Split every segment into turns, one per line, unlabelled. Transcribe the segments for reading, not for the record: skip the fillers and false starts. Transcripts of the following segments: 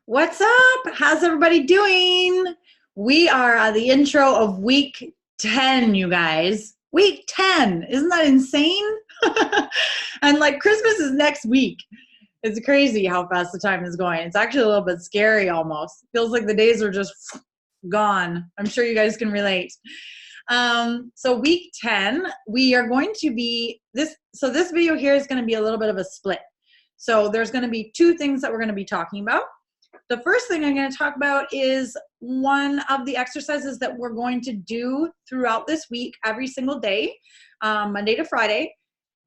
What's up? How's everybody doing? We are at the intro of week 10, you guys. Week 10. Isn't that insane? And like Christmas is next week. It's crazy how fast the time is going. It's actually a little bit scary almost. Feels like the days are just gone. I'm sure you guys can relate. So week 10, we are going to be this. So this video here is going to be a little bit of a split. So there's going to be two things that we're going to be talking about. The first thing I'm going to talk about is one of the exercises that we're going to do throughout this week, every single day, Monday to Friday,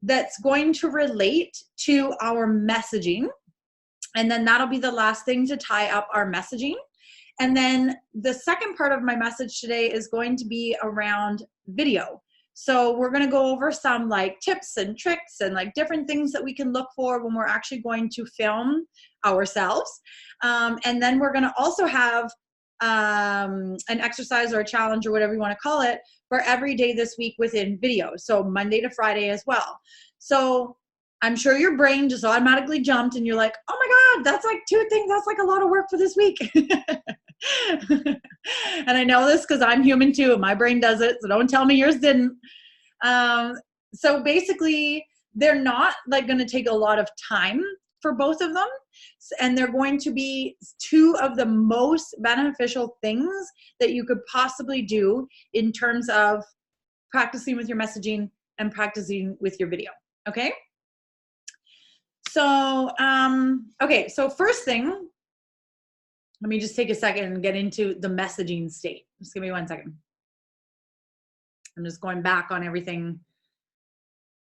that's going to relate to our messaging. And then that'll be the last thing to tie up our messaging. And then the second part of my message today is going to be around video. So we're going to go over some like tips and tricks and like different things that we can look for when we're actually going to film ourselves. And then we're going to also have an exercise or a challenge or whatever you want to call it for every day this week within video. So Monday to Friday as well. So I'm sure your brain just automatically jumped and you're like, oh my God, that's like two things. That's like a lot of work for this week. And I know this because I'm human too, and my brain does it, so don't tell me yours didn't. So basically, they're not like going to take a lot of time for both of them, and they're going to be two of the most beneficial things that you could possibly do in terms of practicing with your messaging and practicing with your video. Okay? So, okay, so first thing, let me just take a second and get into the messaging state. Just give me 1 second. I'm just going back on everything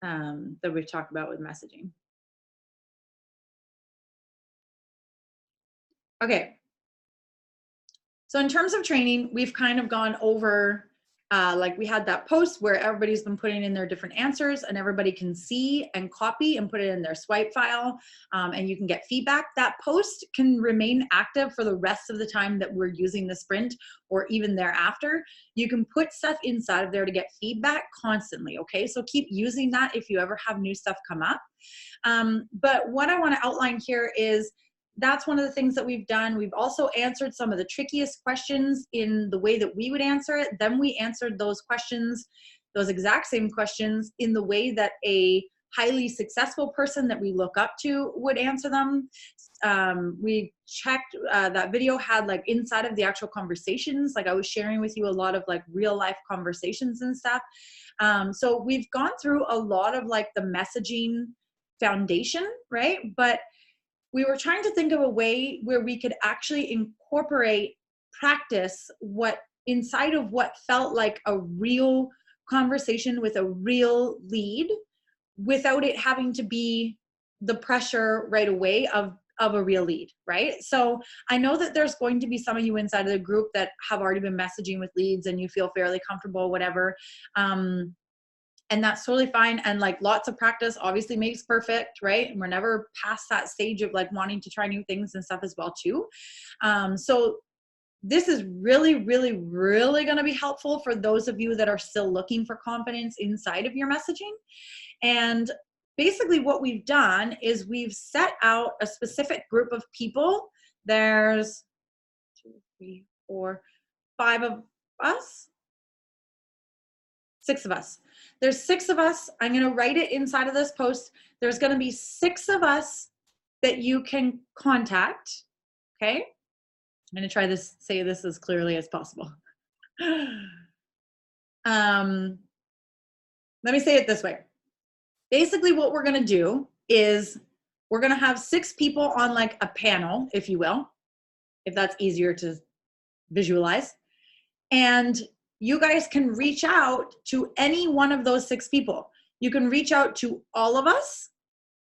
that we've talked about with messaging. Okay. So in terms of training, we've kind of gone over, like we had that post where everybody's been putting in their different answers and everybody can see and copy and put it in their swipe file, and you can get feedback. That post can remain active for the rest of the time that we're using the sprint or even thereafter. You can put stuff inside of there to get feedback constantly, okay? So keep using that if you ever have new stuff come up. But what I want to outline here is that's one of the things that we've done. We've also answered some of the trickiest questions in the way that we would answer it. Then we answered those questions, those exact same questions, in the way that a highly successful person that we look up to would answer them. We checked, that video had like inside of the actual conversations, like I was sharing with you a lot of like real life conversations and stuff. So we've gone through a lot of like the messaging foundation, right? But we were trying to think of a way where we could actually incorporate practice what inside of what felt like a real conversation with a real lead without it having to be the pressure right away of a real lead, right? So I know that there's going to be some of you inside of the group that have already been messaging with leads and you feel fairly comfortable, whatever. And that's totally fine. And like lots of practice obviously makes perfect, right? And we're never past that stage of like wanting to try new things and stuff as well too. So this is really, really, really going to be helpful for those of you that are still looking for confidence inside of your messaging. And basically what we've done is we've set out a specific group of people. There's 2, 3, 4, 5 of us. 6 of us. There's 6 of us. I'm going to write it inside of this post. There's going to be 6 of us that you can contact. Okay. I'm going to try this, say this as clearly as possible. Let me say it this way. Basically what we're going to do is we're going to have 6 people on like a panel, if you will, if that's easier to visualize. And you guys can reach out to any one of those 6 people. You can reach out to all of us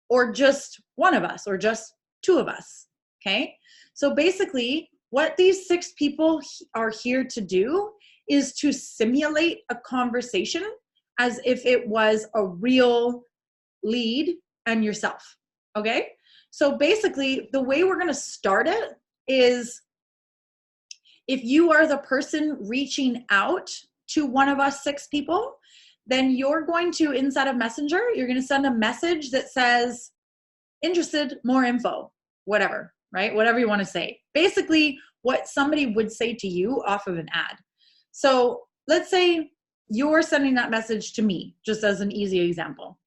or just one of us or just 2 of us, okay? So basically what these 6 people are here to do is to simulate a conversation as if it was a real lead and yourself, okay? So basically the way we're gonna start it is if you are the person reaching out to one of us 6 people, then you're going to, inside of Messenger, you're going to send a message that says, interested, more info, whatever, right? Whatever you want to say. Basically, what somebody would say to you off of an ad. So let's say you're sending that message to me, just as an easy example.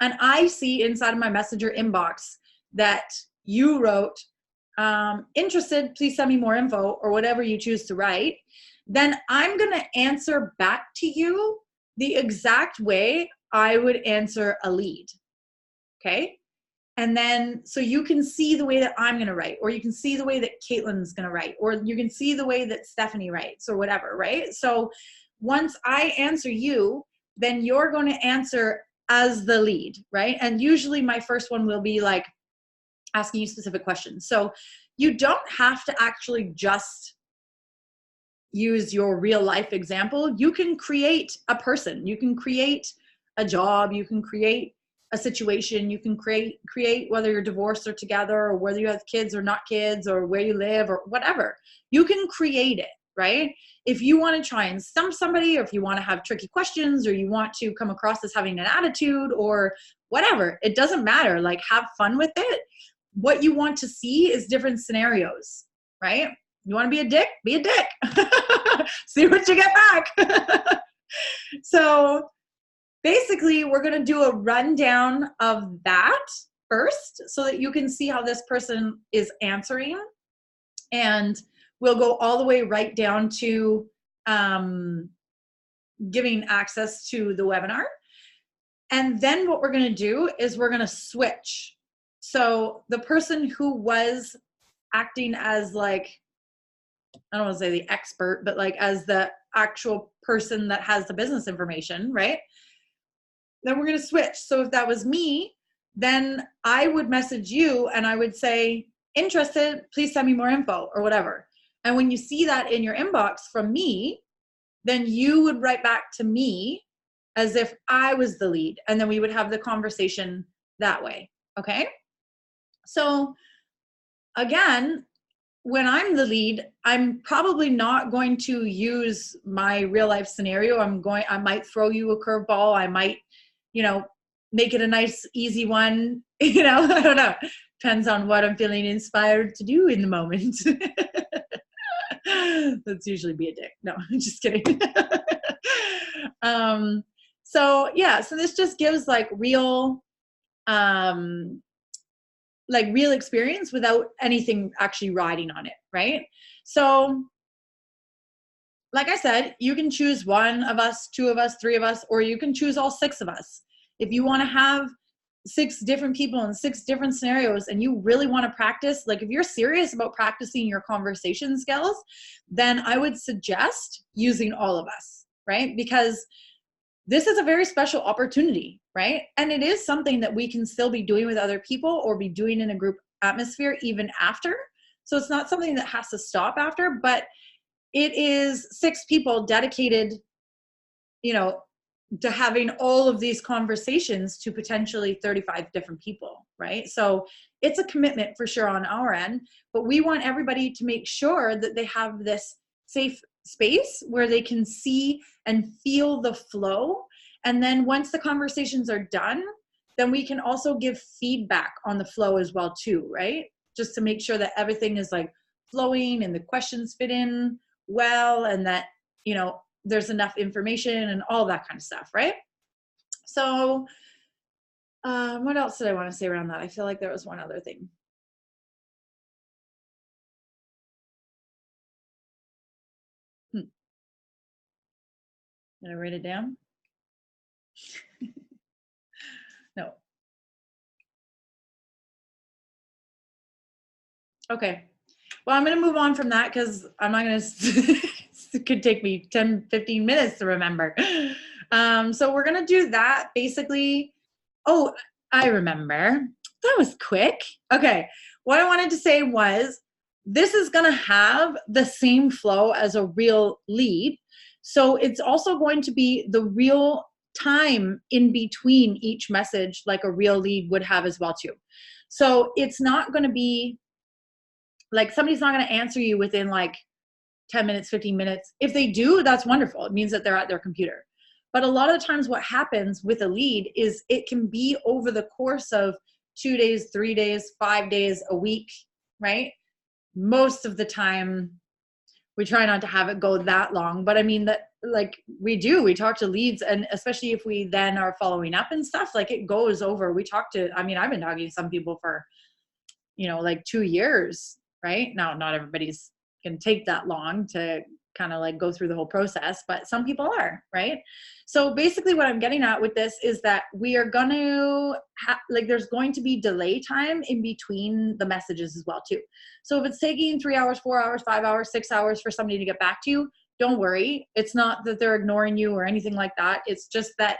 And I see inside of my messenger inbox that you wrote, interested, please send me more info, or whatever you choose to write. Then I'm going to answer back to you the exact way I would answer a lead. Okay. And then, so you can see the way that I'm going to write, or you can see the way that Caitlin's going to write, or you can see the way that Stephanie writes, or whatever, right? So once I answer you, then you're going to answer as the lead, right? And usually my first one will be like asking you specific questions. So you don't have to actually just use your real life example. You can create a person, you can create a job, you can create a situation, you can create whether you're divorced or together, or whether you have kids or not kids, or where you live, or whatever. You can create it, right? If you want to try and stump somebody, or if you want to have tricky questions, or you want to come across as having an attitude, or whatever, it doesn't matter. Like, have fun with it. What you want to see is different scenarios, right? You want to be a dick? Be a dick. See what you get back. So basically, we're going to do a rundown of that first so that you can see how this person is answering. And we'll go all the way right down to giving access to the webinar. And then what we're going to do is we're going to switch. So the person who was acting as, like, I don't want to say the expert, but like as the actual person that has the business information, right? Then we're going to switch. So if that was me, then I would message you and I would say, interested, please send me more info, or whatever. And when you see that in your inbox from me, then you would write back to me as if I was the lead. And then we would have the conversation that way. Okay. So again, when I'm the lead, I'm probably not going to use my real life scenario. I might throw you a curveball. I might, make it a nice, easy one. I don't know. Depends on what I'm feeling inspired to do in the moment. That's usually be a dick. No, I'm just kidding. So this just gives like real experience without anything actually riding on it, right? So like I said, you can choose one of us, two of us, three of us, or you can choose all six of us. If you want to have 6 different people in 6 different scenarios and you really want to practice, like if you're serious about practicing your conversation skills, then I would suggest using all of us, right? Because this is a very special opportunity, right? And it is something that we can still be doing with other people or be doing in a group atmosphere even after. So it's not something that has to stop after, but it is 6 people dedicated, to having all of these conversations to potentially 35 different people, right? So it's a commitment for sure on our end, but we want everybody to make sure that they have this safe space where they can see and feel the flow. And then once the conversations are done, then we can also give feedback on the flow as well too, right? Just to make sure that everything is like flowing and the questions fit in well, and that, there's enough information and all that kind of stuff, right? So what else did I want to say around that? I feel like there was one other thing. Did I write it down? No. Okay. Well, I'm going to move on from that because I'm not going to, it could take me 10, 15 minutes to remember. So we're going to do that basically. Oh, I remember. That was quick. Okay. What I wanted to say was this is going to have the same flow as a real lead. So it's also going to be the real time in between each message like a real lead would have as well too. So it's not going to be like somebody's not going to answer you within like 10 minutes, 15 minutes. If they do, that's wonderful. It means that they're at their computer. But a lot of the times what happens with a lead is it can be over the course of 2 days, 3 days, 5 days, a week, right? Most of the time, we try not to have it go that long, but I mean that like we talk to leads, and especially if we then are following up and stuff, like it goes over. We talk to, I mean, I've been talking to some people for, like 2 years, right? Now, not everybody's can take that long to kind of like go through the whole process, but some people are, right? So basically what I'm getting at with this is that we are going to like, there's going to be delay time in between the messages as well too. So if it's taking 3 hours, 4 hours, 5 hours, 6 hours for somebody to get back to you, don't worry. It's not that they're ignoring you or anything like that. It's just that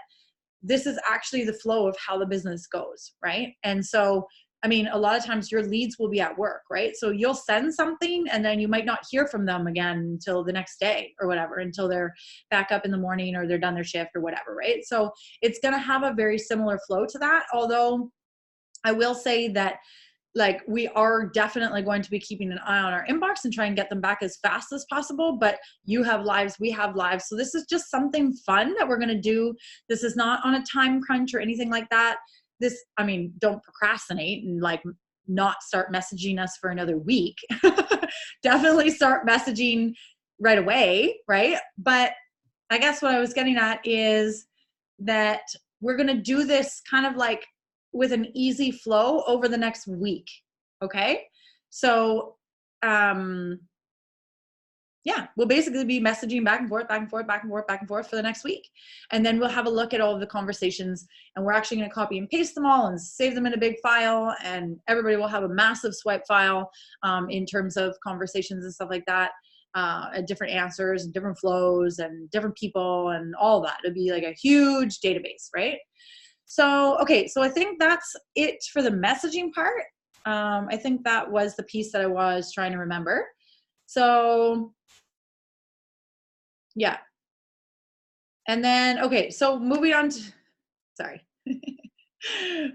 this is actually the flow of how the business goes, right? And so, I mean, a lot of times your leads will be at work, right? So you'll send something and then you might not hear from them again until the next day or whatever, until they're back up in the morning or they're done their shift or whatever, right? So it's going to have a very similar flow to that. Although I will say that, like, we are definitely going to be keeping an eye on our inbox and try and get them back as fast as possible. But you have lives, we have lives. So this is just something fun that we're going to do. This is not on a time crunch or anything like that. This, I mean, don't procrastinate and like not start messaging us for another week. Definitely start messaging right away, right? But I guess what I was getting at is that we're going to do this kind of like with an easy flow over the next week. Okay. So, yeah, we'll basically be messaging back and forth, back and forth, back and forth, back and forth for the next week. And then we'll have a look at all of the conversations, and we're actually going to copy and paste them all and save them in a big file. And everybody will have a massive swipe file in terms of conversations and stuff like that, and different answers and different flows and different people and all that. It'll be like a huge database, right? So, okay, so I think that's it for the messaging part. I think that was the piece that I was trying to remember. So, yeah. And then, okay, so moving on to, sorry.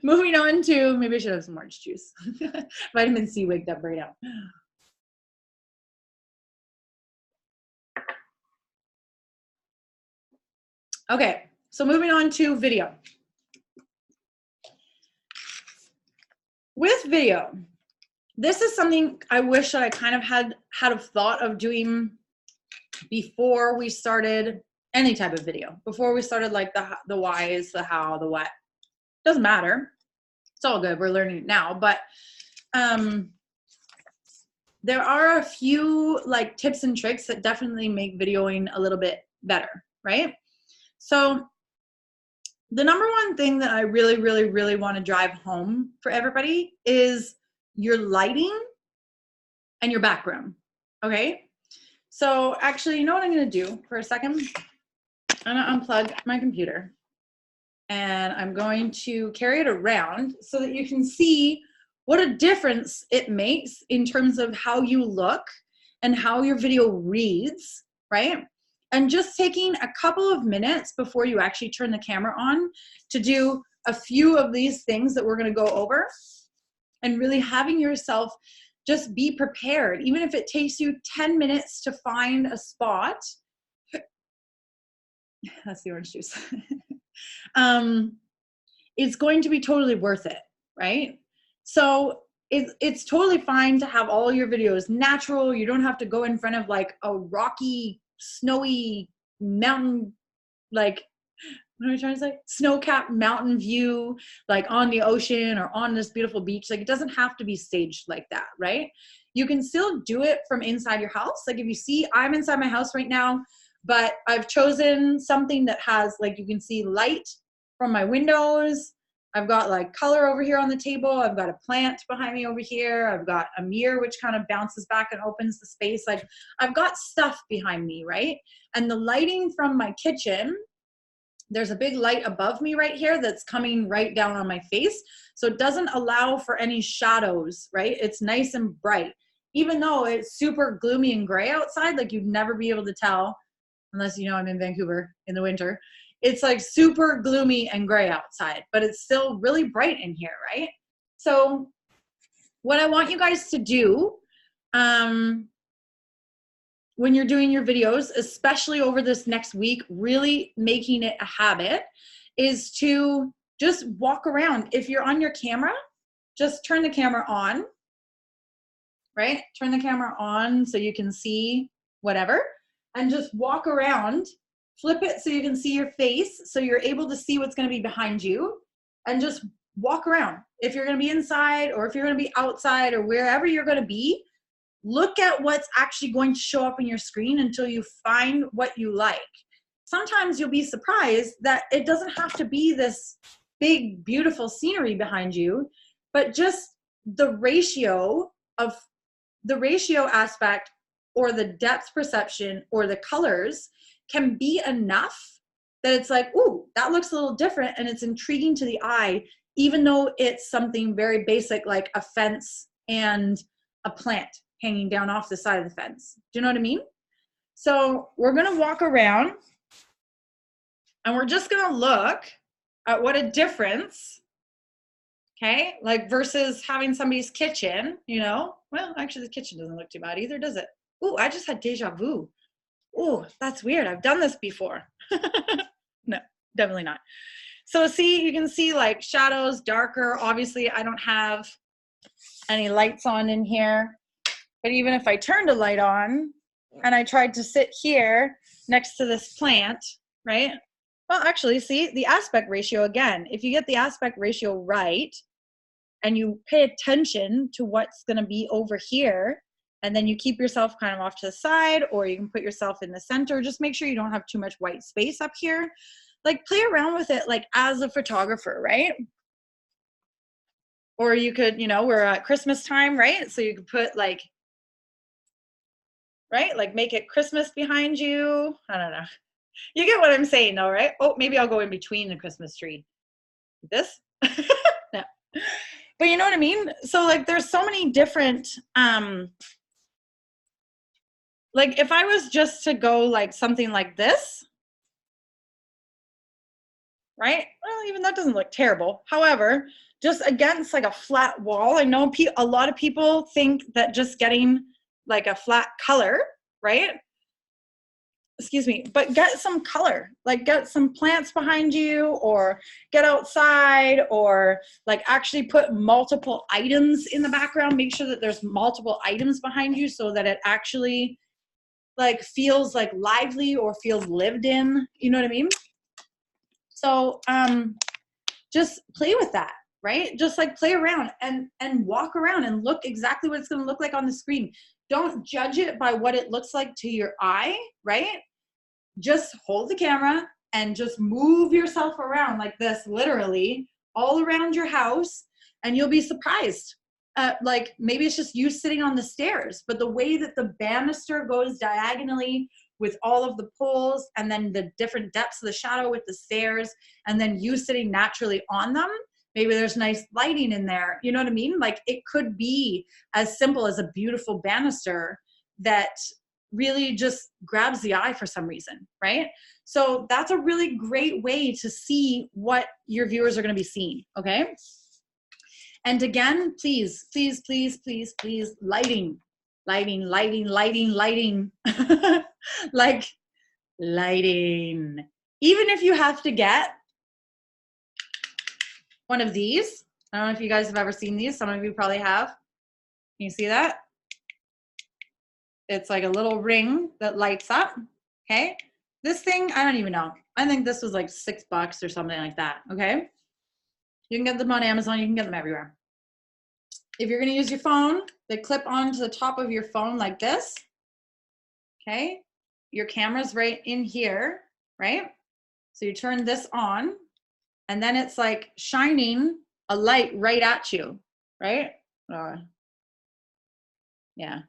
Moving on to, maybe I should have some orange juice. Vitamin C waked up right now. Okay, so moving on to video. With video, this is something I wish that I kind of had a thought of doing before we started any type of video, before we started like the whys, the how, the what. Doesn't matter. It's all good. We're learning it now. But there are a few like tips and tricks that definitely make videoing a little bit better, right? So the number one thing that I really, really, really want to drive home for everybody is your lighting and your background, okay? So actually, you know what I'm going to do for a second? I'm going to unplug my computer and I'm going to carry it around so that you can see what a difference it makes in terms of how you look and how your video reads, right? And just taking a couple of minutes before you actually turn the camera on to do a few of these things that we're going to go over, and really having yourself just be prepared. Even if it takes you 10 minutes to find a spot, that's the orange juice. It's going to be totally worth it, right? So it's totally fine to have all your videos natural. You don't have to go in front of like a rocky, snowy mountain, like, what am I trying to say? Snow-capped mountain view, like on the ocean or on this beautiful beach. Like, it doesn't have to be staged like that, right? You can still do it from inside your house. Like, if you see, I'm inside my house right now, but I've chosen something that has, like, you can see light from my windows. I've got like color over here on the table. I've got a plant behind me over here. I've got a mirror which kind of bounces back and opens the space. Like, I've got stuff behind me, right? And the lighting from my kitchen, there's a big light above me right here that's coming right down on my face. So it doesn't allow for any shadows, right? It's nice and bright. Even though it's super gloomy and gray outside, like you'd never be able to tell unless you know I'm in Vancouver in the winter. It's like super gloomy and gray outside, but it's still really bright in here, right? So what I want you guys to do when you're doing your videos, especially over this next week, really making it a habit, is to just walk around. If you're on your camera, just turn the camera on right? Turn the camera on so you can see whatever, and just walk around. Flip it so you can see your face, so you're able to see what's going to be behind you, and just walk around. If you're going to be inside or if you're going to be outside or wherever you're going to be, look at what's actually going to show up in your screen until you find what you like. Sometimes you'll be surprised that it doesn't have to be this big, beautiful scenery behind you, but just the ratio aspect or the depth perception or the colors can be enough that it's like, ooh, that looks a little different and it's intriguing to the eye, even though it's something very basic like a fence and a plant hanging down off the side of the fence. Do you know what I mean? So we're gonna walk around and we're just gonna look at what a difference, okay, like versus having somebody's kitchen, you know? Well, actually the kitchen doesn't look too bad either, does it? Ooh, I just had deja vu. Oh, that's weird. I've done this before. No, definitely not. So see, you can see like shadows, darker. Obviously, I don't have any lights on in here. But even if I turned a light on and I tried to sit here next to this plant, right? Well, actually, see, the aspect ratio again. If you get the aspect ratio right and you pay attention to what's going to be over here, and then you keep yourself kind of off to the side, or you can put yourself in the center. Just make sure you don't have too much white space up here. Like play around with it like as a photographer, right? Or you could, you know, we're at Christmas time, right? So you could put like, right? Like make it Christmas behind you. I don't know. You get what I'm saying though, right? Oh, maybe I'll go in between the Christmas tree. This? No. But you know what I mean? So like there's so many different, like if I was just to go like something like this, right? Well, even that doesn't look terrible. However, just against like a flat wall, I know a lot of people think that just getting like a flat color, right? Excuse me, but get some color, like get some plants behind you, or get outside, or like actually put multiple items in the background. Make sure that there's multiple items behind you so that it actually like feels like lively or feels lived in, you know what I mean? So just play with that, right? Just like play around and walk around and look exactly what it's going to look like on the screen. Don't judge it by what it looks like to your eye, right? Just hold the camera and just move yourself around like this, literally all around your house, and you'll be surprised. Like maybe it's just you sitting on the stairs, but the way that the banister goes diagonally with all of the poles, and then the different depths of the shadow with the stairs, and then you sitting naturally on them, maybe there's nice lighting in there. You know what I mean? Like it could be as simple as a beautiful banister that really just grabs the eye for some reason, right? So that's a really great way to see what your viewers are going to be seeing, okay? And again, please, please, please, please, please, lighting, lighting, lighting, lighting, lighting, like lighting. Even if you have to get one of these, I don't know if you guys have ever seen these. Some of you probably have. Can you see that? It's like a little ring that lights up, okay? This thing, I don't even know. I think this was like $6 or something like that, okay? You can get them on Amazon. You can get them everywhere. If you're going to use your phone, they clip onto the top of your phone like this, okay? Your camera's right in here, right? So you turn this on, and then it's like shining a light right at you, right? Yeah,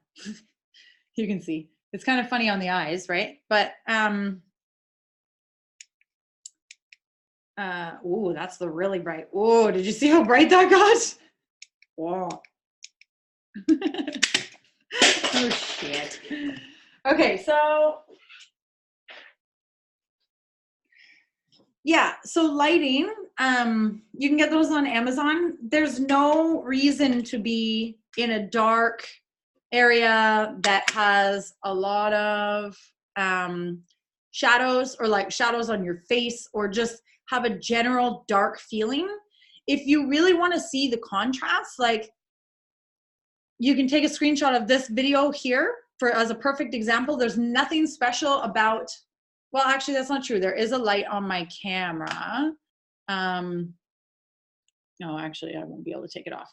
you can see. It's kind of funny on the eyes, right? But, ooh, that's the really bright. Oh, did you see how bright that got? Whoa. Oh, shit. Okay, so yeah, so lighting, you can get those on Amazon. There's no reason to be in a dark area that has a lot of shadows, or like shadows on your face, or just have a general dark feeling. If you really want to see the contrast, like you can take a screenshot of this video here for as a perfect example. There's nothing special about, well, actually that's not true. There is a light on my camera. No, actually I won't be able to take it off.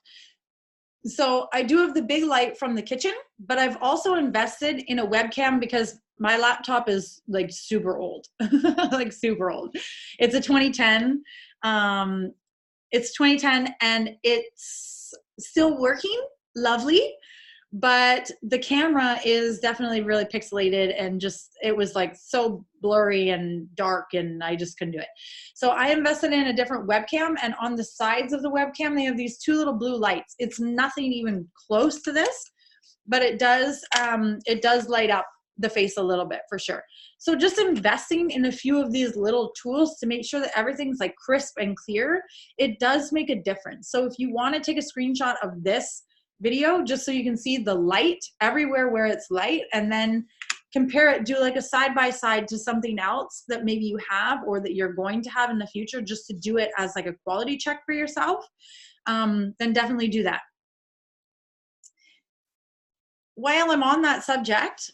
So I do have the big light from the kitchen, but I've also invested in a webcam because my laptop is like super old, like super old. It's a 2010. It's 2010 and it's still working, lovely, but the camera is definitely really pixelated and just, it was like so blurry and dark and I just couldn't do it. So I invested in a different webcam, and on the sides of the webcam, they have these two little blue lights. It's nothing even close to this, but it does light up the face a little bit for sure. So just investing in a few of these little tools to make sure that everything's like crisp and clear, it does make a difference. So if you want to take a screenshot of this video just so you can see the light everywhere where it's light, and then compare it, do like a side by side to something else that maybe you have or that you're going to have in the future, just to do it as like a quality check for yourself, then definitely do that. While I'm on that subject,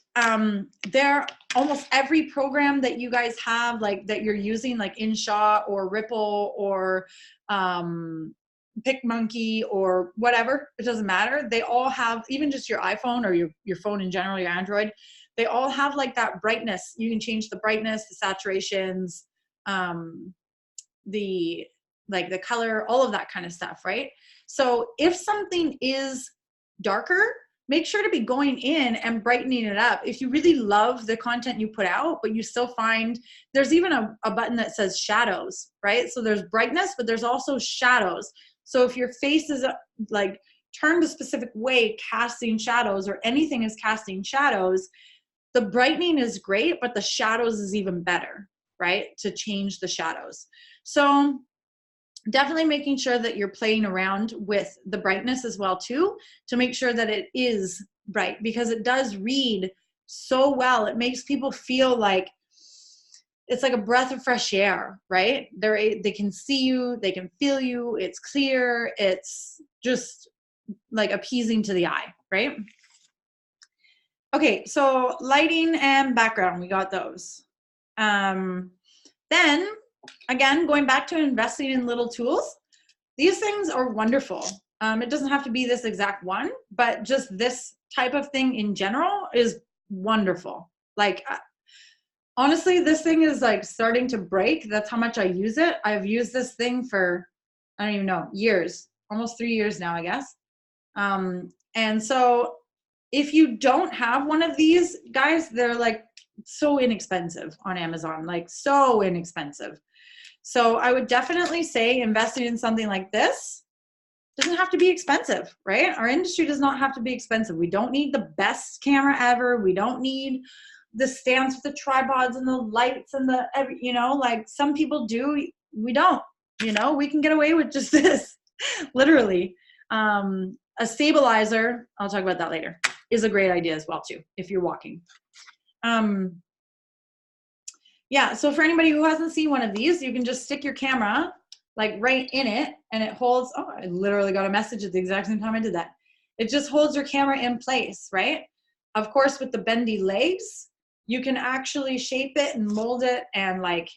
there almost every program that you guys have, like that you're using, like InShot or Ripple or PicMonkey or whatever, it doesn't matter. They all have, even just your iPhone or your phone in general, your Android, they all have like that brightness. You can change the brightness, the saturations, the color, all of that kind of stuff, right? So if something is darker, make sure to be going in and brightening it up. If you really love the content you put out, but you still find, there's even a button that says shadows, right? So there's brightness, but there's also shadows. So if your face is like turned a specific way, casting shadows, or anything is casting shadows, the brightening is great, but the shadows is even better, right? To change the shadows. So definitely making sure that you're playing around with the brightness as well too, to make sure that it is bright, because it does read so well. It makes people feel like it's like a breath of fresh air, right? They can see you, they can feel you, it's clear, it's just like appeasing to the eye, right? Okay, so lighting and background, we got those. Then again, going back to investing in little tools, these things are wonderful. It doesn't have to be this exact one, but just this type of thing in general is wonderful. Like, honestly, this thing is like starting to break. That's how much I use it. I've used this thing for, I don't even know, years, almost 3 years now, I guess. And so if you don't have one of these, guys, they're like so inexpensive on Amazon, like so inexpensive. So I would definitely say investing in something like this doesn't have to be expensive, right? Our industry does not have to be expensive. We don't need the best camera ever. We don't need the stands with the tripods and the lights and the, you know, like some people do. We don't, you know, we can get away with just this, literally. A stabilizer, I'll talk about that later, is a great idea as well too, if you're walking. Yeah, so for anybody who hasn't seen one of these, you can just stick your camera like right in it and it holds, oh, I literally got a message at the exact same time I did that. It just holds your camera in place, right? Of course, with the bendy legs, you can actually shape it and mold it and like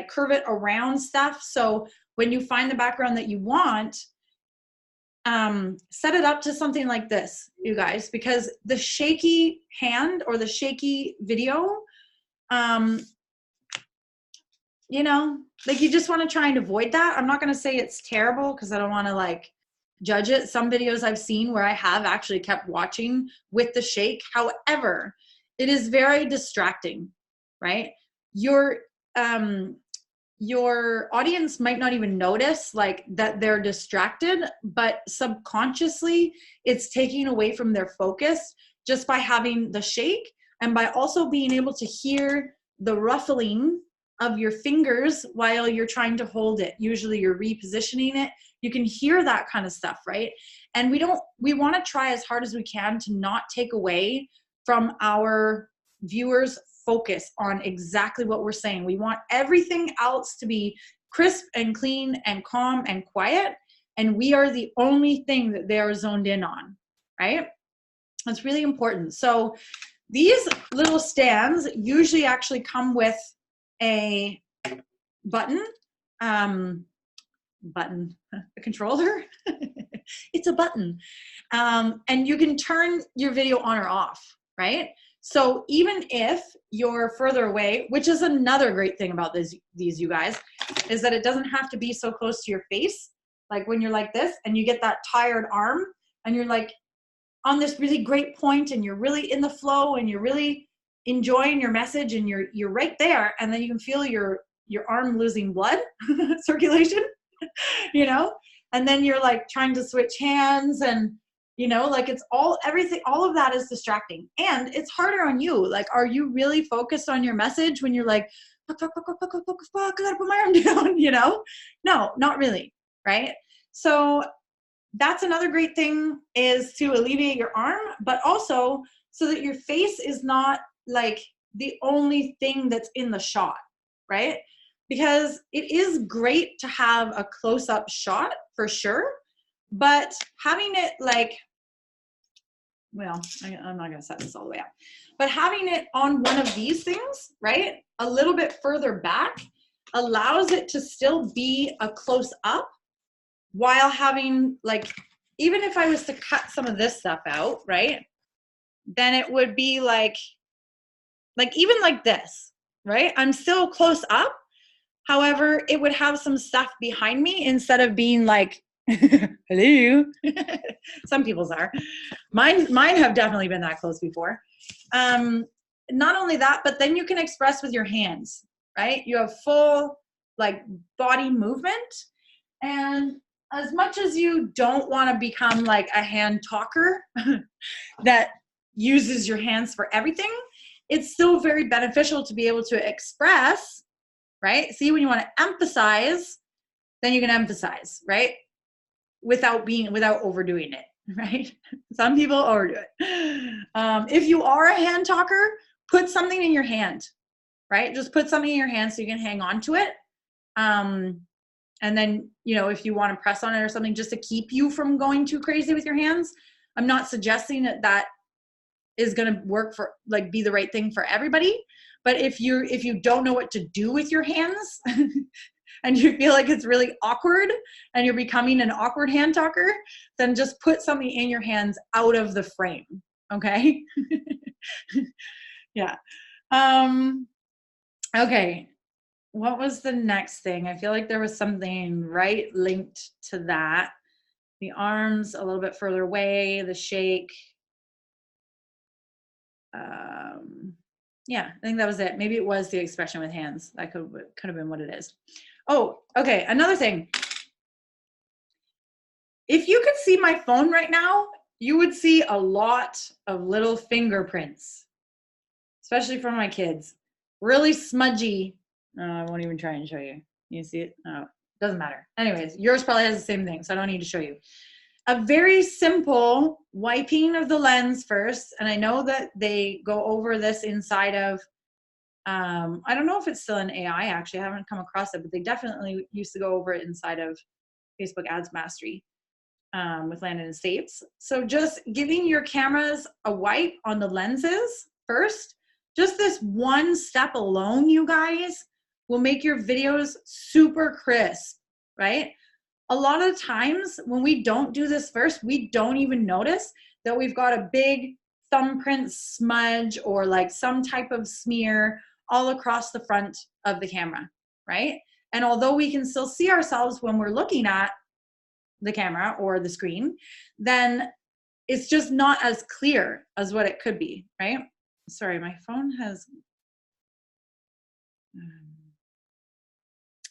curve it around stuff. So when you find the background that you want, set it up to something like this, you guys, because the shaky hand or the shaky video, you know, like you just want to try and avoid that. I'm not going to say it's terrible because I don't want to like judge it. Some videos I've seen where I have actually kept watching with the shake. However, it is very distracting, right? Your audience might not even notice like that they're distracted, but subconsciously it's taking away from their focus just by having the shake and by also being able to hear the ruffling of your fingers while you're trying to hold it. Usually you're repositioning it. You can hear that kind of stuff, right? And we want to try as hard as we can to not take away from our viewers' focus on exactly what we're saying. We want everything else to be crisp and clean and calm and quiet. And we are the only thing that they are zoned in on, right? It's really important. So these little stands usually actually come with a button, a controller. It's a button. And you can turn your video on or off, right? So even if you're further away, which is another great thing about these you guys, is that it doesn't have to be so close to your face. Like when you're like this and you get that tired arm and you're like on this really great point and you're really in the flow and you're really enjoying your message and you're right there, and then you can feel your arm losing blood circulation, you know, and then you're like trying to switch hands, and you know, like it's everything, all of that is distracting, and it's harder on you. Like, are you really focused on your message when you're like, fuck, I gotta put my arm down, you know? No, not really, right? So that's another great thing, is to alleviate your arm, but also so that your face is not like the only thing that's in the shot, right? Because it is great to have a close-up shot for sure, but having it like, well, I'm not gonna set this all the way up, but having it on one of these things, right, a little bit further back, allows it to still be a close-up while having, like, even if I was to cut some of this stuff out, right, then it would be like even like this, right? I'm still close up. However, it would have some stuff behind me instead of being like, hello. Some people's are. Mine have definitely been that close before. Not only that, but then you can express with your hands, right? You have full like body movement. And as much as you don't want to become like a hand talker that uses your hands for everything, it's still very beneficial to be able to express, right? See, when you want to emphasize, then you can emphasize, right? Without overdoing it, right? Some people overdo it. If you are a hand talker, put something in your hand, right? Just put something in your hand so you can hang on to it. And then, you know, if you want to press on it or something just to keep you from going too crazy with your hands. I'm not suggesting that is going to work for, like, be the right thing for everybody. But if you don't know what to do with your hands and you feel like it's really awkward and you're becoming an awkward hand talker, then just put something in your hands out of the frame. Okay. Yeah. Okay. What was the next thing? I feel like there was something right linked to that. The arms a little bit further away, the shake. Yeah, I think that was it. Maybe it was the expression with hands. That could have been what it is. Oh, okay. Another thing. If you could see my phone right now, you would see a lot of little fingerprints, especially from my kids. Really smudgy. I won't even try and show you. You see it? Oh, doesn't matter. Anyways, yours probably has the same thing, so I don't need to show you. A very simple wiping of the lens first, and I know that they go over this inside of, I don't know if it's still in AI, actually. I haven't come across it, but they definitely used to go over it inside of Facebook Ads Mastery with Landon Estates. So just giving your cameras a wipe on the lenses first, just this one step alone, you guys, will make your videos super crisp, right? A lot of times when we don't do this first, we don't even notice that we've got a big thumbprint smudge or like some type of smear all across the front of the camera, right? And although we can still see ourselves when we're looking at the camera or the screen, then it's just not as clear as what it could be, right? Sorry, my phone has,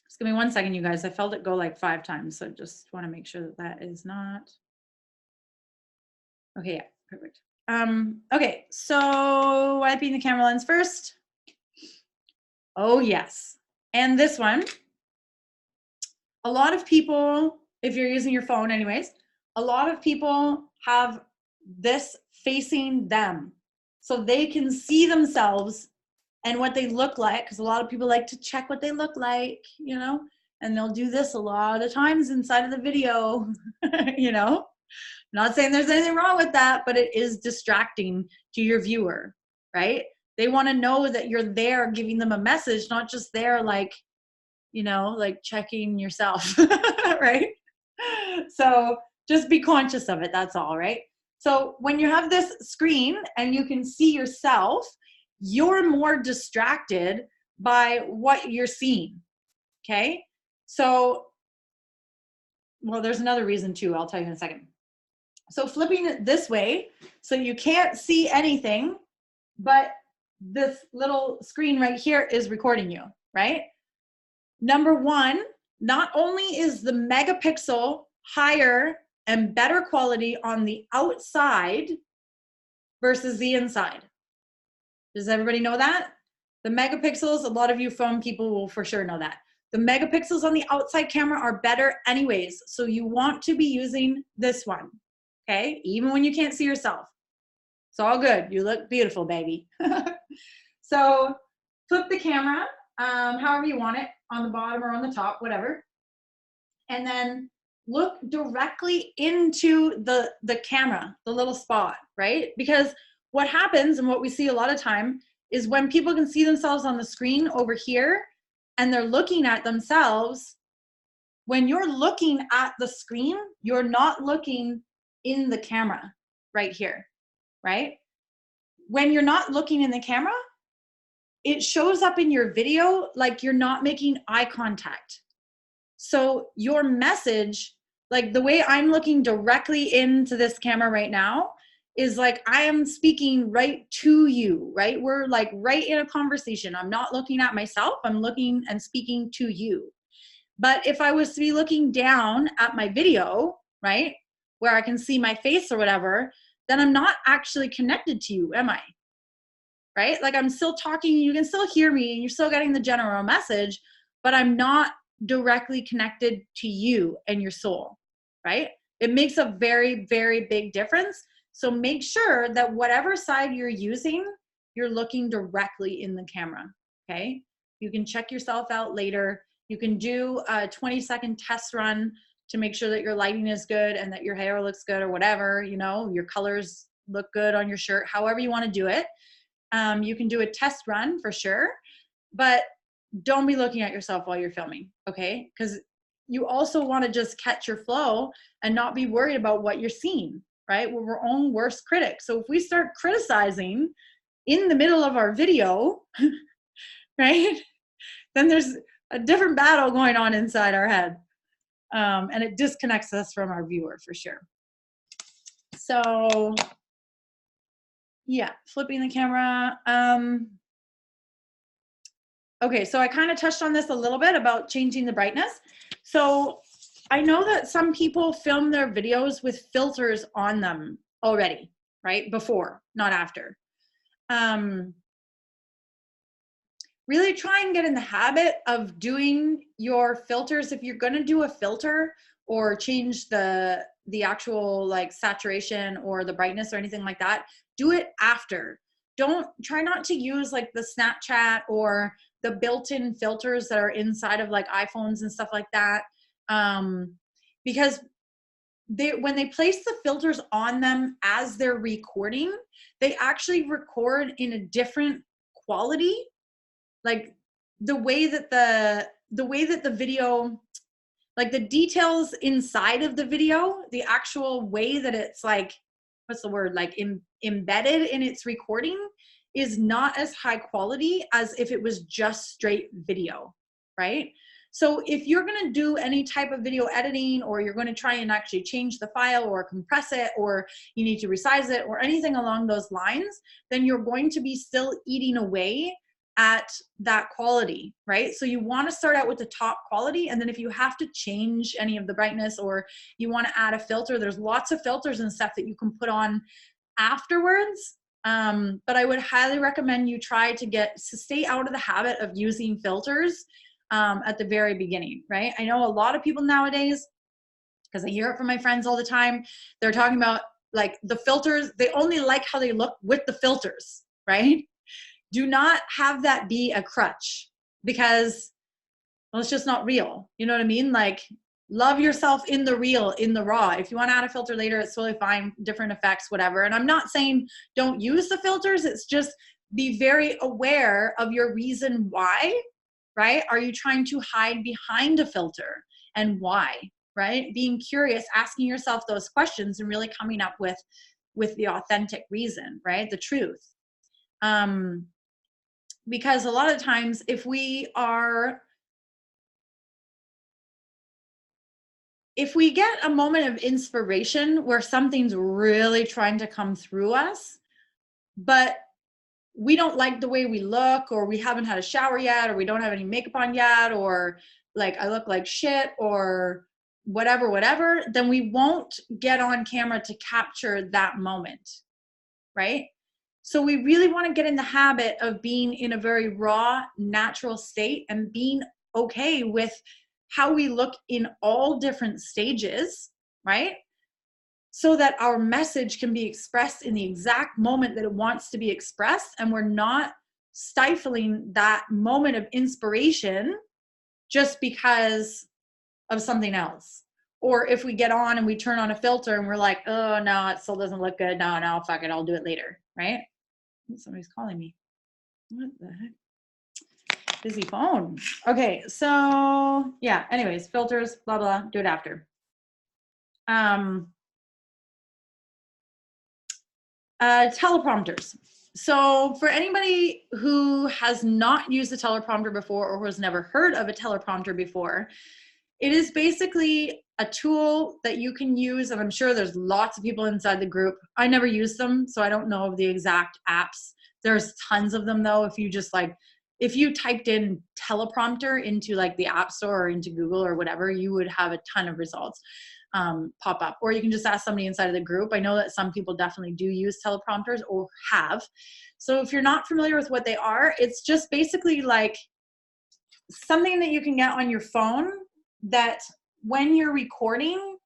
just give me 1 second, you guys. I felt it go like 5 times, so just want to make sure that that is not, okay, yeah, perfect. Okay, so wiping the camera lens first. Oh yes, and this one, a lot of people, if you're using your phone anyways, a lot of people have this facing them so they can see themselves and what they look like, because a lot of people like to check what they look like, you know, and they'll do this a lot of times inside of the video, you know. Not saying there's anything wrong with that, but it is distracting to your viewer, right? They want to know that you're there giving them a message, not just there like, you know, like checking yourself, right? So just be conscious of it. That's all, right? So when you have this screen and you can see yourself, you're more distracted by what you're seeing, okay? So, well, there's another reason too. I'll tell you in a second. So flipping it this way, so you can't see anything, but this little screen right here is recording you, right? Number one, not only is the megapixel higher and better quality on the outside versus the inside. Does everybody know that? The megapixels, a lot of you phone people will for sure know that. The megapixels on the outside camera are better anyways, so you want to be using this one, okay? Even when you can't see yourself. It's all good. You look beautiful, baby. So flip the camera, however you want it, on the bottom or on the top, whatever. And then look directly into the camera, the little spot, right? Because what happens and what we see a lot of time is when people can see themselves on the screen over here and they're looking at themselves, when you're looking at the screen, you're not looking in the camera right here, right? When you're not looking in the camera, it shows up in your video like you're not making eye contact. So your message, like the way I'm looking directly into this camera right now, is like I am speaking right to you, right? We're like right in a conversation. I'm not looking at myself, I'm looking and speaking to you. But if I was to be looking down at my video, right, where I can see my face or whatever, then I'm not actually connected to you, am I? Right? Like I'm still talking, you can still hear me, and you're still getting the general message, but I'm not directly connected to you and your soul, right? It makes a very, very big difference. So make sure that whatever side you're using, you're looking directly in the camera, okay? You can check yourself out later. You can do a 20-second test run to make sure that your lighting is good and that your hair looks good or whatever, you know, your colors look good on your shirt, however you want to do it. You can do a test run for sure, but don't be looking at yourself while you're filming, okay? Because you also want to just catch your flow and not be worried about what you're seeing, right? We're our own worst critics. So if we start criticizing in the middle of our video, right, then there's a different battle going on inside our head. And it disconnects us from our viewer for sure. So yeah, flipping the camera. Okay, so I kind of touched on this a little bit about changing the brightness. So I know that some people film their videos with filters on them already, right? Before, not after. Really try and get in the habit of doing your filters. If you're gonna do a filter or change the actual like saturation or the brightness or anything like that, do it after. Try not to use like the Snapchat or the built-in filters that are inside of like iPhones and stuff like that. Because when they place the filters on them as they're recording, they actually record in a different quality. Like the way that the video, like the details inside of the video, the actual way that it's like, what's the word, like embedded in its recording is not as high quality as if it was just straight video, right? So if you're going to do any type of video editing, or you're going to try and actually change the file or compress it, or you need to resize it or anything along those lines, then you're going to be still eating away at that quality, right? So you want to start out with the top quality, and then if you have to change any of the brightness or you want to add a filter, there's lots of filters and stuff that you can put on afterwards. But I would highly recommend you try to stay out of the habit of using filters at the very beginning, right? I know a lot of people nowadays, because I hear it from my friends all the time, they're talking about like the filters, they only like how they look with the filters, right? Do not have that be a crutch, because well, it's just not real. You know what I mean? Like Love yourself in the real, in the raw. If you want to add a filter later, it's totally fine. Different effects, whatever. And I'm not saying don't use the filters. It's just be very aware of your reason why, right? Are you trying to hide behind a filter, and why, right? Being curious, asking yourself those questions and really coming up with the authentic reason, right? The truth. Because a lot of times if we get a moment of inspiration where something's really trying to come through us, but we don't like the way we look, or we haven't had a shower yet, or we don't have any makeup on yet, or like I look like shit, or whatever, then we won't get on camera to capture that moment, right? So we really want to get in the habit of being in a very raw, natural state and being okay with how we look in all different stages, right? So that our message can be expressed in the exact moment that it wants to be expressed, and we're not stifling that moment of inspiration just because of something else. Or if we get on and we turn on a filter and we're like, oh no, it still doesn't look good. No, fuck it, I'll do it later, right? Somebody's calling me. What the heck? Busy phone. Okay, so yeah, anyways, filters, blah, blah, do it after. Teleprompters. So for anybody who has not used a teleprompter before, or who has never heard of a teleprompter before, it is basically a tool that you can use, and I'm sure there's lots of people inside the group. I never use them, so I don't know of the exact apps. There's tons of them though. If you typed in teleprompter into like the App Store or into Google or whatever, you would have a ton of results pop up. Or you can just ask somebody inside of the group. I know that some people definitely do use teleprompters or have. So if you're not familiar with what they are, it's just basically like something that you can get on your phone that when you're recording,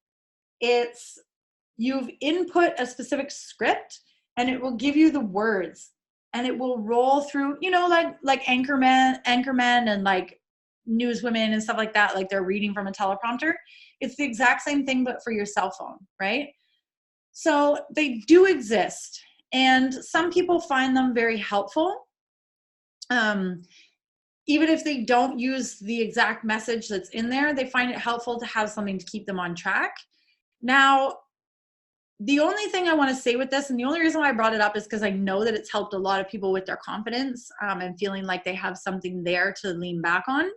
you've input a specific script and it will give you the words, and it will roll through, like anchormen and like newswomen and stuff like that, like they're reading from a teleprompter. It's the exact same thing, but for your cell phone, right? So they do exist, and some people find them very helpful. Even if they don't use the exact message that's in there, they find it helpful to have something to keep them on track. Now, the only thing I want to say with this, and the only reason why I brought it up, is because I know that it's helped a lot of people with their confidence and feeling like they have something there to lean back on.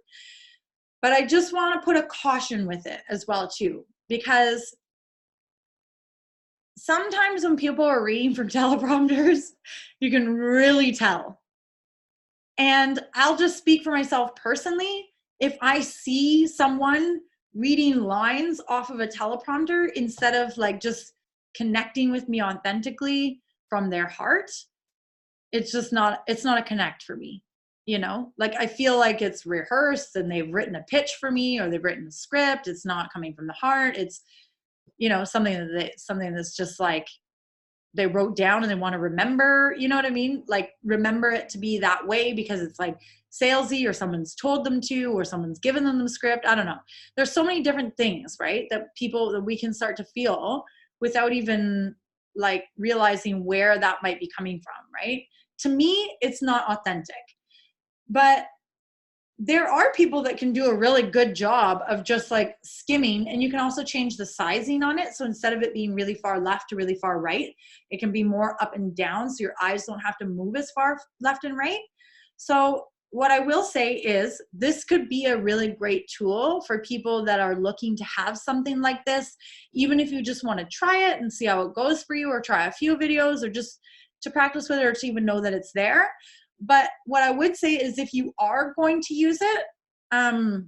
But I just want to put a caution with it as well too, because sometimes when people are reading from teleprompters, you can really tell. And I'll just speak for myself personally. If I see someone reading lines off of a teleprompter instead of like just connecting with me authentically from their heart, it's not a connect for me. Like I feel like it's rehearsed and they've written a pitch for me, or they've written a script. It's not coming from the heart. It's, something that's just like they wrote down and they want to remember, you know what I mean? Like remember it to be that way because it's like salesy, or someone's told them to, or someone's given them the script. I don't know. There's so many different things, right? That we can start to feel without even like realizing where that might be coming from, right? To me, it's not authentic. But there are people that can do a really good job of just like skimming, and you can also change the sizing on it. So instead of it being really far left to really far right, it can be more up and down, so your eyes don't have to move as far left and right. So what I will say is this could be a really great tool for people that are looking to have something like this, even if you just want to try it and see how it goes for you, or try a few videos, or just to practice with it, or to even know that it's there. But what I would say is if you are going to use it, I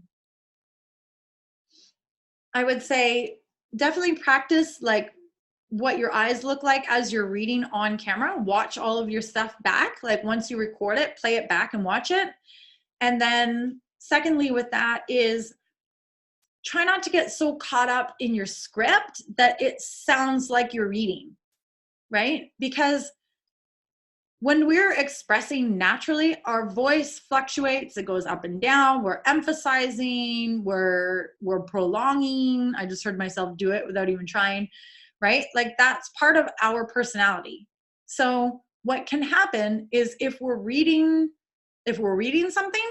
would say definitely practice like what your eyes look like as you're reading on camera. Watch all of your stuff back. Like once you record it, play it back and watch it. And then secondly with that is try not to get so caught up in your script that it sounds like you're reading, right? Because when we're expressing naturally, our voice fluctuates, it goes up and down, we're emphasizing, we're prolonging. I just heard myself do it without even trying, right? Like that's part of our personality. So what can happen is if we're reading something,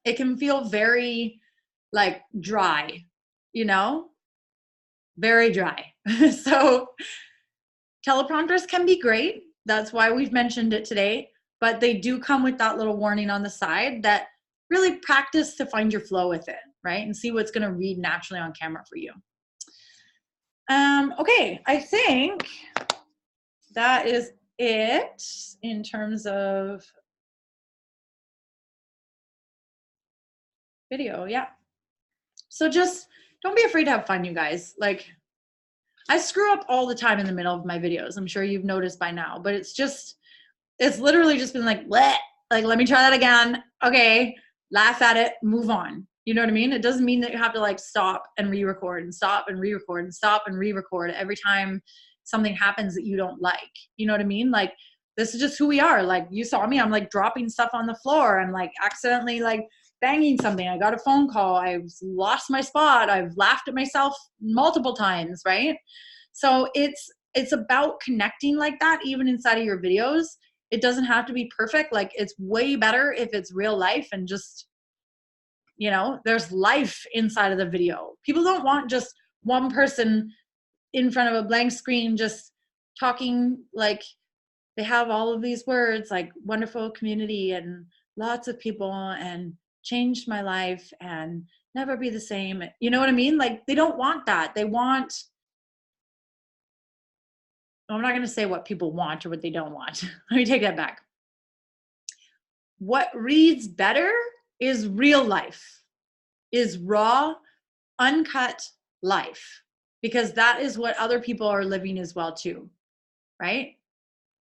it can feel very like dry, you know, very dry. So teleprompters can be great. That's why we've mentioned it today, but they do come with that little warning on the side that really practice to find your flow with it, right? And see what's going to read naturally on camera for you. Okay, I think that is it in terms of video. Yeah. So just don't be afraid to have fun, you guys. Like, I screw up all the time in the middle of my videos. I'm sure you've noticed by now, but it's literally just been like, bleh, like, let me try that again. Okay, laugh at it, move on. You know what I mean? It doesn't mean that you have to like stop and re-record and stop and re-record and stop and re-record every time something happens that you don't like. You know what I mean? Like, this is just who we are. Like, you saw me, I'm like dropping stuff on the floor. I'm like accidentally like banging something. I got a phone call. I've lost my spot. I've laughed at myself multiple times, right? So it's about connecting like that, even inside of your videos. It doesn't have to be perfect. Like, it's way better if it's real life and just, you know, there's life inside of the video. People don't want just one person in front of a blank screen just talking like they have all of these words like wonderful community and lots of people and changed my life and never be the same. You know what I mean? Like, they don't want that. They want, I'm not going to say what people want or what they don't want. Let me take that back. What reads better is real life, is raw, uncut life, because that is what other people are living as well too, right?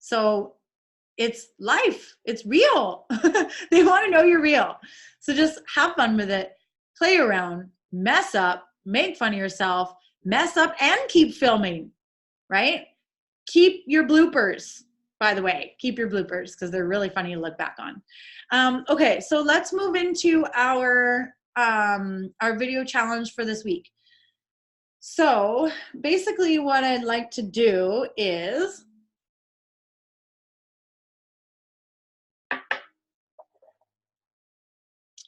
So it's life, it's real. They want to know you're real. So just have fun with it, play around, mess up, make fun of yourself, mess up and keep filming, right? Keep your bloopers, by the way, keep your bloopers because they're really funny to look back on. Okay, so let's move into our video challenge for this week. So basically what I'd like to do is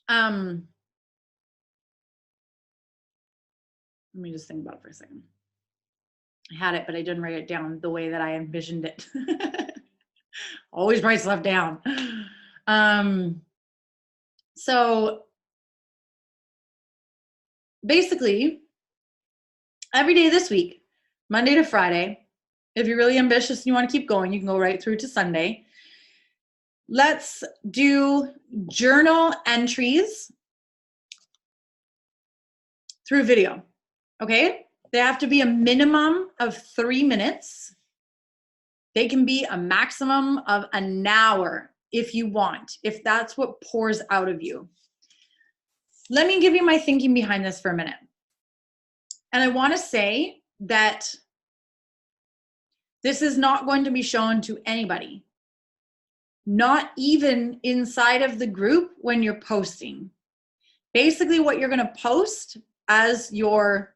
let me just think about it for a second. I had it, but I didn't write it down the way that I envisioned it. Always write stuff down. So basically, every day this week, Monday to Friday, if you're really ambitious and you want to keep going, you can go right through to Sunday. Let's do journal entries through video, okay? They have to be a minimum of 3 minutes. They can be a maximum of an hour if you want, if that's what pours out of you. Let me give you my thinking behind this for a minute. And I want to say that this is not going to be shown to anybody, not even inside of the group when you're posting. Basically, what you're going to post as your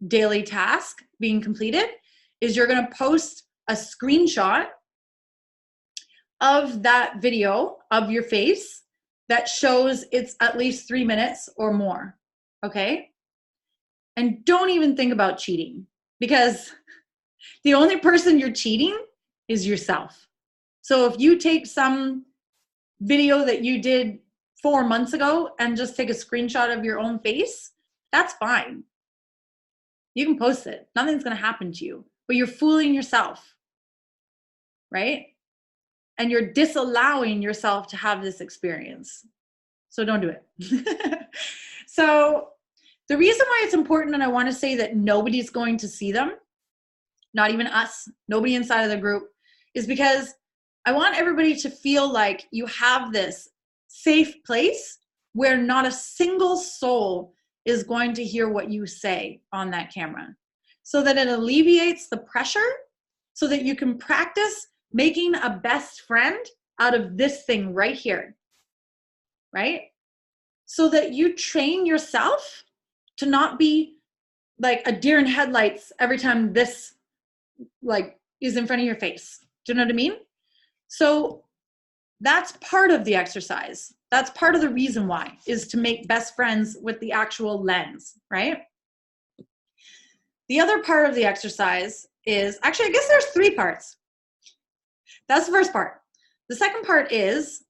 daily task being completed is you're going to post a screenshot of that video of your face that shows it's at least 3 minutes or more, okay? And don't even think about cheating, because the only person you're cheating is yourself. So if you take some video that you did 4 months ago and just take a screenshot of your own face, that's fine. You can post it. Nothing's going to happen to you, but you're fooling yourself, right? And you're disallowing yourself to have this experience. So don't do it. So the reason why it's important, and I want to say that nobody's going to see them, not even us, nobody inside of the group, is because I want everybody to feel like you have this safe place where not a single soul is going to hear what you say on that camera, so that it alleviates the pressure, so that you can practice making a best friend out of this thing right here, right? So that you train yourself to not be like a deer in headlights every time this like is in front of your face. Do you know what I mean? So that's part of the exercise. That's part of the reason why, is to make best friends with the actual lens, right? The other part of the exercise is, actually, I guess there's 3 parts. That's the first part. The second part is,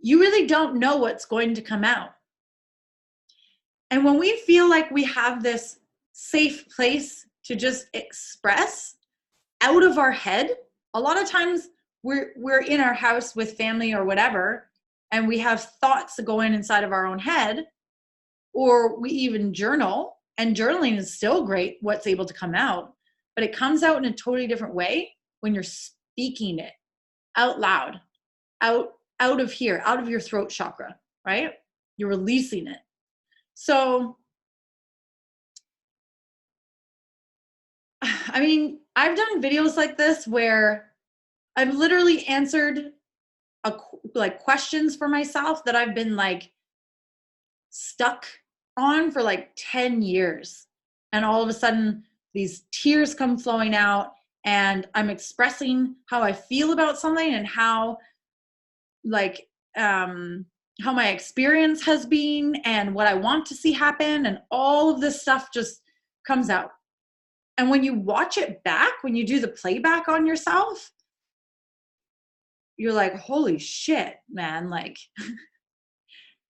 you really don't know what's going to come out. And when we feel like we have this safe place to just express out of our head, a lot of times we're in our house with family or whatever, and we have thoughts that go inside of our own head, or we even journal, and journaling is still great, what's able to come out, but it comes out in a totally different way when you're speaking it out loud, out of here, out of your throat chakra, right? You're releasing it. So, I mean, I've done videos like this where I've literally answered like questions for myself that I've been like stuck on for like 10 years. And all of a sudden these tears come flowing out, and I'm expressing how I feel about something and how like how my experience has been and what I want to see happen, and all of this stuff just comes out. And when you watch it back, when you do the playback on yourself, you're like, holy shit, man, like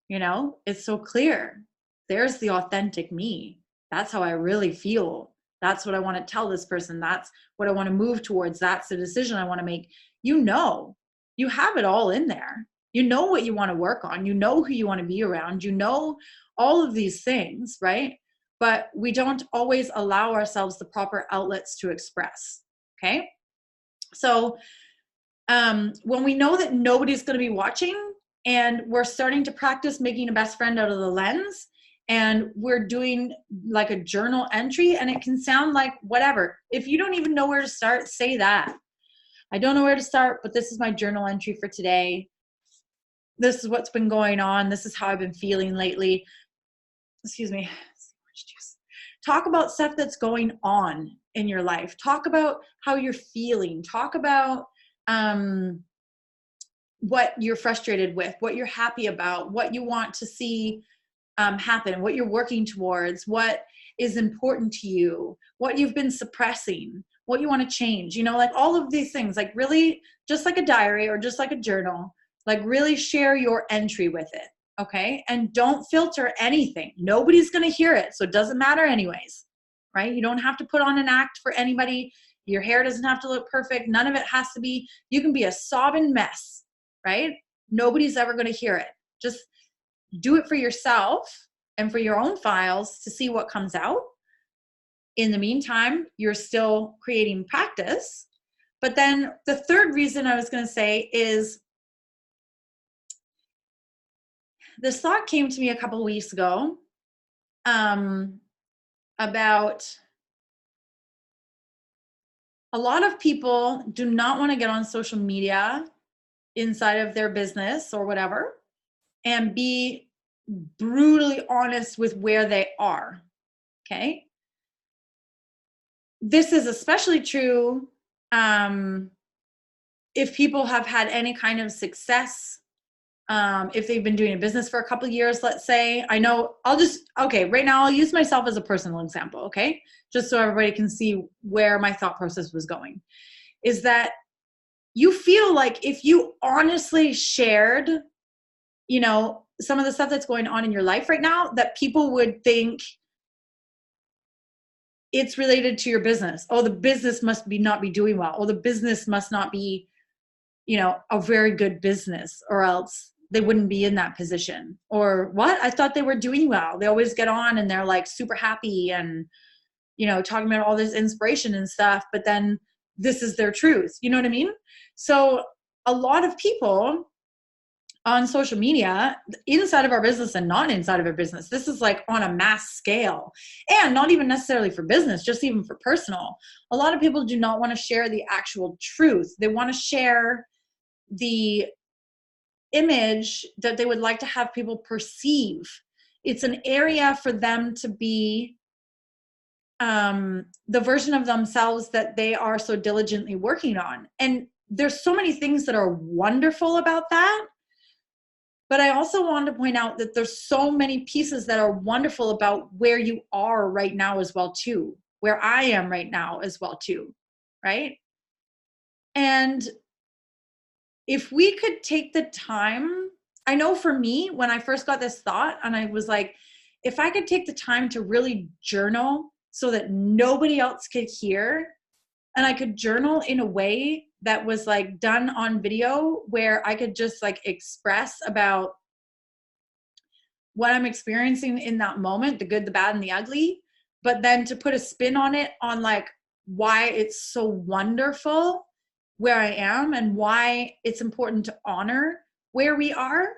you know, it's so clear. There's the authentic me. That's how I really feel. That's what I want to tell this person. That's what I want to move towards. That's the decision I want to make. You know, you have it all in there. You know what you want to work on. You know who you want to be around. You know all of these things, right? But we don't always allow ourselves the proper outlets to express. Okay. So when we know that nobody's going to be watching, and we're starting to practice making a best friend out of the lens, and we're doing like a journal entry, and it can sound like whatever. If you don't even know where to start, say that. I don't know where to start, but this is my journal entry for today. This is what's been going on. This is how I've been feeling lately. Excuse me. Talk about stuff that's going on in your life. Talk about how you're feeling. Talk about what you're frustrated with, what you're happy about, what you want to see happen, what you're working towards, what is important to you, what you've been suppressing, what you want to change, you know, like all of these things, like really just like a diary or just like a journal, like really share your entry with it. Okay. And don't filter anything. Nobody's going to hear it. So it doesn't matter anyways, right? You don't have to put on an act for anybody. Your hair doesn't have to look perfect. None of it has to be, you can be a sobbing mess, right? Nobody's ever going to hear it. Just do it for yourself and for your own files to see what comes out. In the meantime, you're still creating practice. But then the third reason I was going to say is, this thought came to me a couple of weeks ago about a lot of people do not want to get on social media inside of their business or whatever and be brutally honest with where they are. Okay. This is especially true if people have had any kind of success, if they've been doing a business for a couple of years, let's say. I know right now I'll use myself as a personal example, okay? Just so everybody can see where my thought process was going. Is that you feel like if you honestly shared, you know, some of the stuff that's going on in your life right now, that people would think it's related to your business. Oh, the business must not be doing well. Oh, the business must not be, you know, a very good business, or else they wouldn't be in that position. Or what? I thought they were doing well. They always get on and they're like super happy and, you know, talking about all this inspiration and stuff, but then this is their truth. You know what I mean? So a lot of people on social media, inside of our business and not inside of our business. This is like on a mass scale, and not even necessarily for business, just even for personal. A lot of people do not want to share the actual truth. They want to share the image that they would like to have people perceive. It's an area for them to be the version of themselves that they are so diligently working on. And there's so many things that are wonderful about that. But I also want to point out that there's so many pieces that are wonderful about where you are right now as well too, where I am right now as well too, right? And if we could take the time, I know for me, when I first got this thought and I was like, if I could take the time to really journal so that nobody else could hear, and I could journal in a way that was like done on video where I could just like express about what I'm experiencing in that moment, the good, the bad, and the ugly, but then to put a spin on it on like why it's so wonderful where I am and why it's important to honor where we are.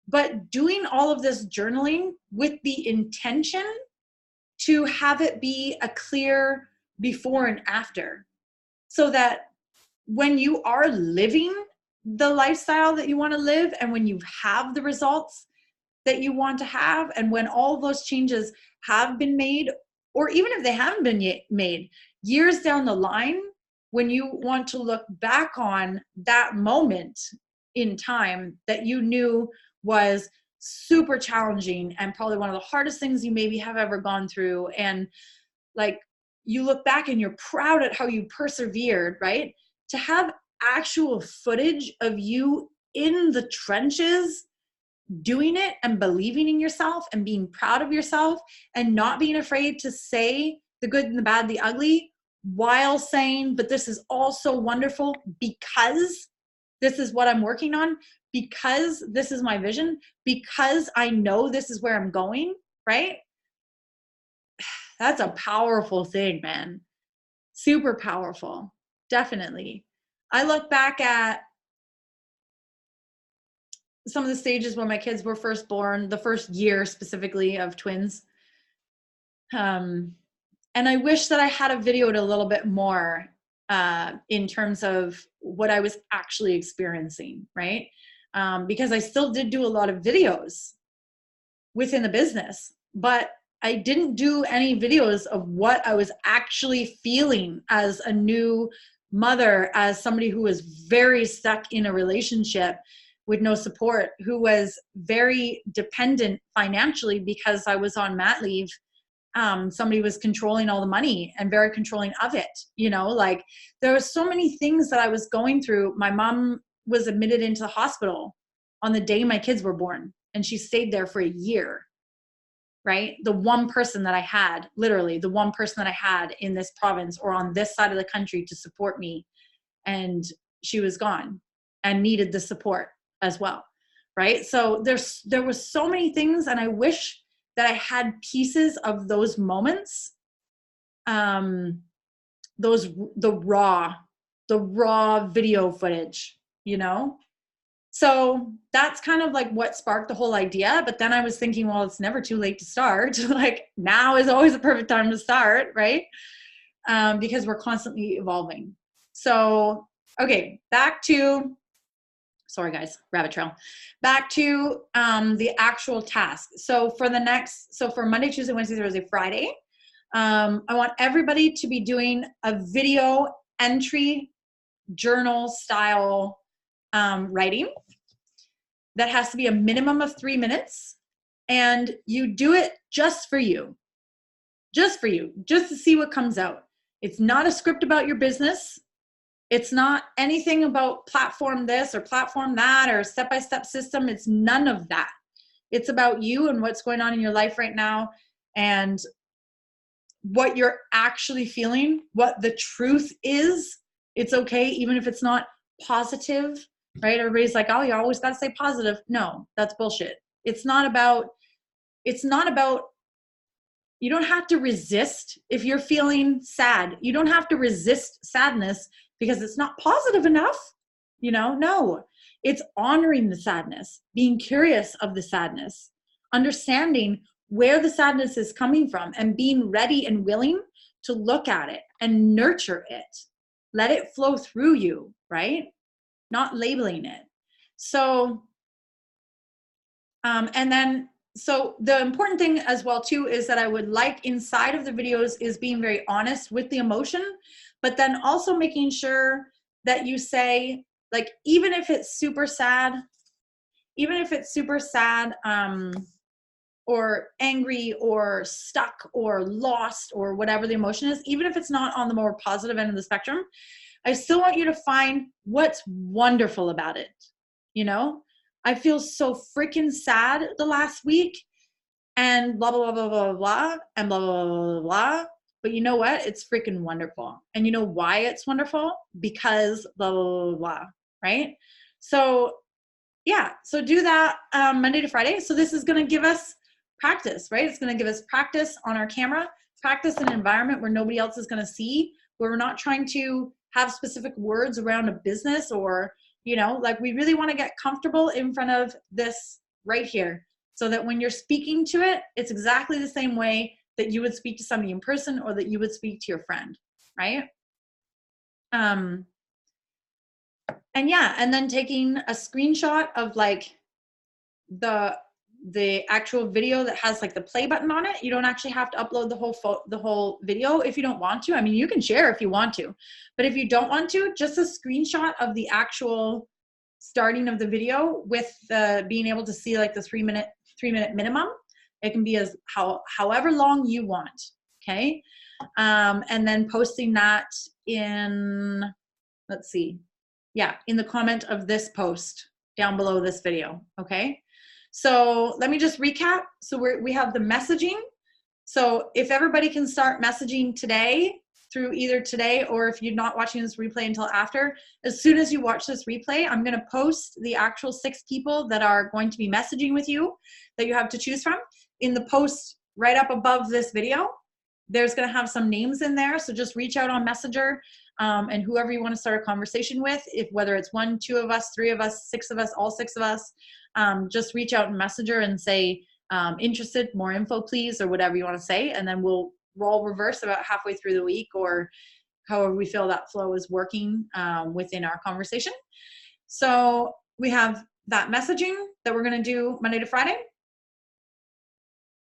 But doing all of this journaling with the intention to have it be a clear before and after, so that when you are living the lifestyle that you want to live, and when you have the results that you want to have, and when all those changes have been made, or even if they haven't been made, years down the line, when you want to look back on that moment in time that you knew was super challenging and probably one of the hardest things you maybe have ever gone through, and like you look back and you're proud at how you persevered, right? To have actual footage of you in the trenches doing it and believing in yourself and being proud of yourself and not being afraid to say the good and the bad, the ugly, while saying, but this is all so wonderful because this is what I'm working on, because this is my vision, because I know this is where I'm going, right? That's a powerful thing, man. Super powerful. Definitely. I look back at some of the stages when my kids were first born, the first year specifically of twins. And I wish that I had a videoed a little bit more in terms of what I was actually experiencing, right? Because I still did do a lot of videos within the business, but I didn't do any videos of what I was actually feeling as a new mother, as somebody who was very stuck in a relationship with no support, who was very dependent financially because I was on mat leave. Somebody was controlling all the money and very controlling of it. You know, like there were so many things that I was going through. My mom was admitted into the hospital on the day my kids were born, and she stayed there for a year. Right? The one person that I had, literally the one person that I had in this province or on this side of the country to support me. And she was gone and needed the support as well. Right? So there was so many things, and I wish that I had pieces of those moments, the raw video footage, you know? So that's kind of like what sparked the whole idea. But then I was thinking, well, it's never too late to start. Like now is always the perfect time to start, right? Because we're constantly evolving. So, okay, sorry guys, rabbit trail. Back to the actual task. So for Monday, Tuesday, Wednesday, Thursday, Friday, I want everybody to be doing a video entry journal style writing that has to be a minimum of 3 minutes, and you do it just for you, just to see what comes out. It's not a script about your business. It's not anything about platform this or platform that or step-by-step system. It's none of that. It's about you and what's going on in your life right now and what you're actually feeling, what the truth is. It's okay, even if it's not positive, right? Everybody's like, oh, you always got to say positive. No, that's bullshit. It's not about, you don't have to resist if you're feeling sad. You don't have to resist sadness because it's not positive enough. You know, no, it's honoring the sadness, being curious of the sadness, understanding where the sadness is coming from, and being ready and willing to look at it and nurture it. Let it flow through you, right? Not labeling it. So, and then, so the important thing as well too is that I would like inside of the videos is being very honest with the emotion, but then also making sure that you say, like, even if it's super sad, or angry or stuck or lost or whatever the emotion is, even if it's not on the more positive end of the spectrum, I still want you to find what's wonderful about it. You know, I feel so freaking sad the last week and blah, blah, blah, blah, blah, blah, and blah, blah, blah, blah, blah. But you know what? It's freaking wonderful. And you know why it's wonderful? Because blah, blah, blah, blah, blah, right? So yeah, so do that Monday to Friday. So this is going to give us practice, right? It's going to give us practice on our camera, practice in an environment where nobody else is going to see, where we're not trying to have specific words around a business or, you know, like we really want to get comfortable in front of this right here so that when you're speaking to it, it's exactly the same way that you would speak to somebody in person or that you would speak to your friend, right? And yeah, and then taking a screenshot of like the actual video that has like the play button on it. You don't actually have to upload the whole video if you don't want to. I mean, you can share if you want to, but if you don't want to, just a screenshot of the actual starting of the video with being able to see like the 3 minute minimum. It can be as however long you want. Okay. And then posting that in, let's see. Yeah, in the comment of this post down below this video, okay? So let me just recap. So we have the messaging. So if everybody can start messaging today through either today or if you're not watching this replay until after, as soon as you watch this replay, I'm gonna post the actual 6 people that are going to be messaging with you that you have to choose from. In the post right up above this video, there's gonna have some names in there. So just reach out on Messenger. And whoever you want to start a conversation with, if whether it's 1, 2 of us, 3 of us, 6 of us, all 6 of us, just reach out in Messenger and say, interested, more info, please, or whatever you want to say. And then we'll roll reverse about halfway through the week or however we feel that flow is working within our conversation. So we have that messaging that we're going to do Monday to Friday.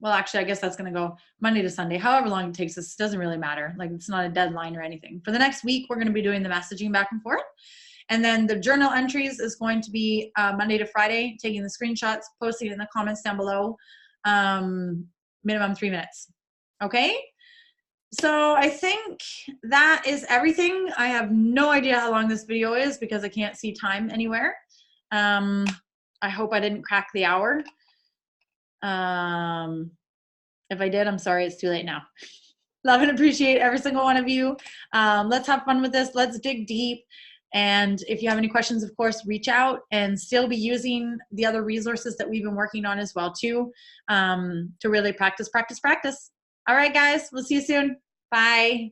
Well, actually, I guess that's going to go Monday to Sunday, however long it takes us. It doesn't really matter. Like, it's not a deadline or anything. For the next week, we're going to be doing the messaging back and forth. And then the journal entries is going to be Monday to Friday, taking the screenshots, posting it in the comments down below, minimum 3 minutes. Okay? So I think that is everything. I have no idea how long this video is because I can't see time anywhere. I hope I didn't crack the hour. If I did, I'm sorry, it's too late now. Love and appreciate every single one of you. Let's have fun with this. Let's dig deep. And if you have any questions, of course, reach out and still be using the other resources that we've been working on as well too, to really practice. All right, guys, we'll see you soon. Bye.